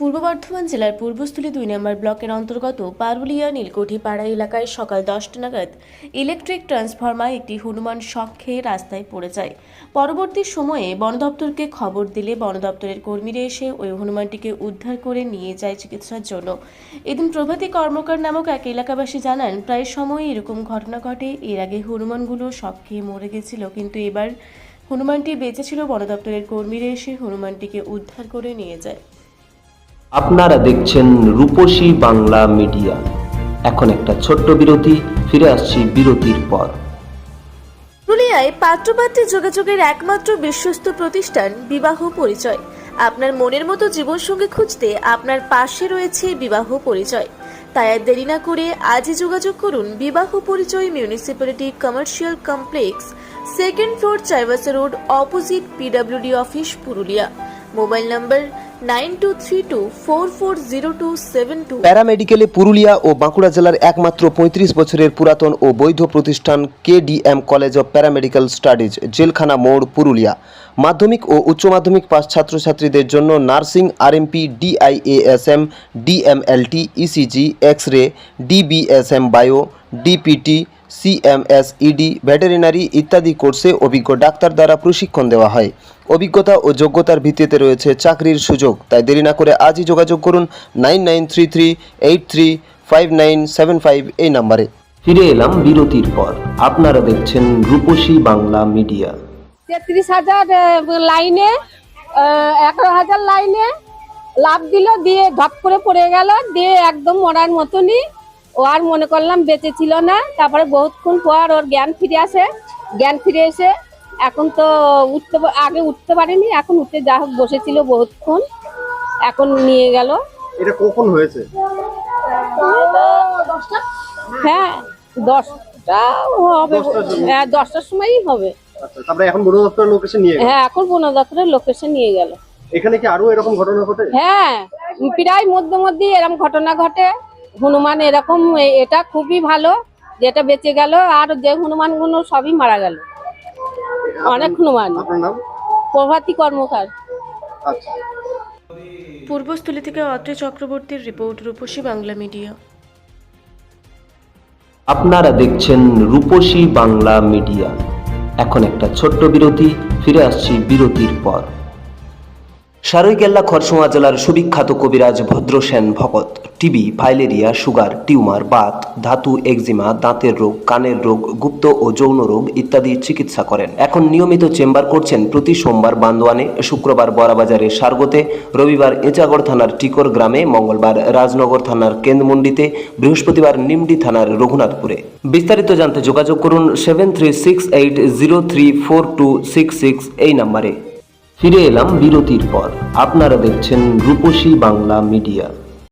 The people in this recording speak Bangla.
পূর্ব বর্ধমান জেলার পূর্বস্থলী 2 নম্বর ব্লকের অন্তর্গত পারুলিয়া নীলকুঠি পাড়া এলাকায় সকাল 10টা নাগাদ ইলেকট্রিক ট্রান্সফরমার একটি হনুমান শক খেয়ে রাস্তায় পড়ে যায়। পরবর্তী সময়ে বন দপ্তরকে খবর দিলে বন দপ্তরের কর্মীরা এসে ওই হনুমানটিকে উদ্ধার করে নিয়ে যায় চিকিৎসার জন্য। এদিন প্রভাতী কর্মকার নামক এক এলাকাবাসী জানান, প্রায় সময় এরকম ঘটনা ঘটে। এর আগে হনুমানগুলো শক খেয়ে মরে গেছিল, কিন্তু এবার হনুমানটি বেঁচে ছিল। বন দপ্তরের কর্মীরা এসে হনুমানটিকে উদ্ধার করে নিয়ে যায়। আপনারা দেখছেন রূপসী বাংলা মিডিয়া। এখন একটা ছোট্ট বিরতি, ফিরে আসছি বিরতির পর। পুরুলিয়ায় পাত্রপাত্রী যোগাযোগের একমাত্র বিশ্বস্ত প্রতিষ্ঠান বিবাহ পরিচয়। আপনার মনের মতো জীবনসঙ্গী খুঁজতে আপনার পাশে রয়েছে বিবাহ পরিচয়। তাই আর দেরি না করে আজই যোগাযোগ করুন বিবাহ পরিচয়, municipality commercial complex, 2nd floor, Chaibasa road, opposite PWD office, Purulia. Mobile number 9232440272। প্যারামেডিকেলে পুরুলিয়া ও বাঁকুড়া জেলার একমাত্র 35 বছরের পুরাতন ও বৈধ প্রতিষ্ঠান KDM college of paramedical studies, জেলখানা মোড়, পুরুলিয়া। মাধ্যমিক ও উচ্চ মাধ্যমিক পাস ছাত্রছাত্রীদের জন্য nursing, RMP, DIASM, DMLT, ECG, x ray, DBSM bio, DPT, CMS, ED, veterinary ইত্যাদি কোর্সে অভিজ্ঞ ডাক্তার দ্বারা প্রশিক্ষণ দেওয়া হয়। অভিজ্ঞতা ও যোগ্যতার ভিত্তিতে রয়েছে চাকরির সুযোগ। তাই দেরি না করে আজই যোগাযোগ করুন 9933835975 এই নম্বরে। ফিরে এলাম বিরতির পর। আপনারা দেখছেন রূপসী বাংলা মিডিয়া। 33,000 লাইনে 11,000 লাইনে লাভ দিল, দিয়ে ধপ করে পড়ে গেল, দিয়ে একদম মরার মতনই। ও আর মনে করলাম বেঁচে ছিল না। তারপরে বহুতক্ষণ পর ওর জ্ঞান ফিরে এসে এখন তো আগে উঠতে পারেনি, এখন উঠতে যা হোক বসেছিল বহুতক্ষণ, এখন নিয়ে গেল। এটা কখন হয়েছে? হ্যাঁ 10টা হবে, 10টার সময়ই হবে। আচ্ছা, তারপরে এখন বন দপ্তরের লোক এসে নিয়ে গেল? হ্যাঁ, এখন বন দপ্তরের লোক এসে নিয়ে গেল। এখানে কি আরো এরকম ঘটনা ঘটে? হ্যাঁ, প্রায় মধ্যে এরকম ঘটনা ঘটে। হনুমান এরকম, এটা খুবই ভালো যেটা বেঁচে গেল, আর যে হনুমান গুলো সবই মারা গেল। অনেক হনুমান। আপনার নাম? প্রভাতী কর্মকার। আচ্ছা। পূর্বস্থলী থেকে অত্রি চক্রবর্তীর রিপোর্ট, রূপসী বাংলা মিডিয়া। আপনারা দেখছেন রূপসী বাংলা মিডিয়া। এখন একটা ছোট্ট বিরতি, ফিরে আসছি বিরতির পর। সারৈকেল্লা খরসোয়া জেলার সুবিখ্যাত কবিরাজ ভদ্রসেন ভকত TB, filaria, sugar, tumour, Baat, ধাতু, এক্সিমা, দাঁতের রোগ, কানের রোগ, গুপ্ত ও যৌন রোগ ইত্যাদি চিকিৎসা করেন। এখন নিয়মিত চেম্বার করছেন প্রতি সোমবার বান্দোয়ানে, শুক্রবার বড়াবাজারে সারগোতে, রবিবার এঁচাগড় থানার টিকর গ্রামে, মঙ্গলবার রাজনগর থানার কেন্দ্রমন্ডিতে, বৃহস্পতিবার নিমডি থানার রঘুনাথপুরে। বিস্তারিত জানতে যোগাযোগ করুন 7368034266 এই নম্বরে। ফিরে এলাম বিরতির পর। আপনারা দেখছেন রূপসী বাংলা মিডিয়া।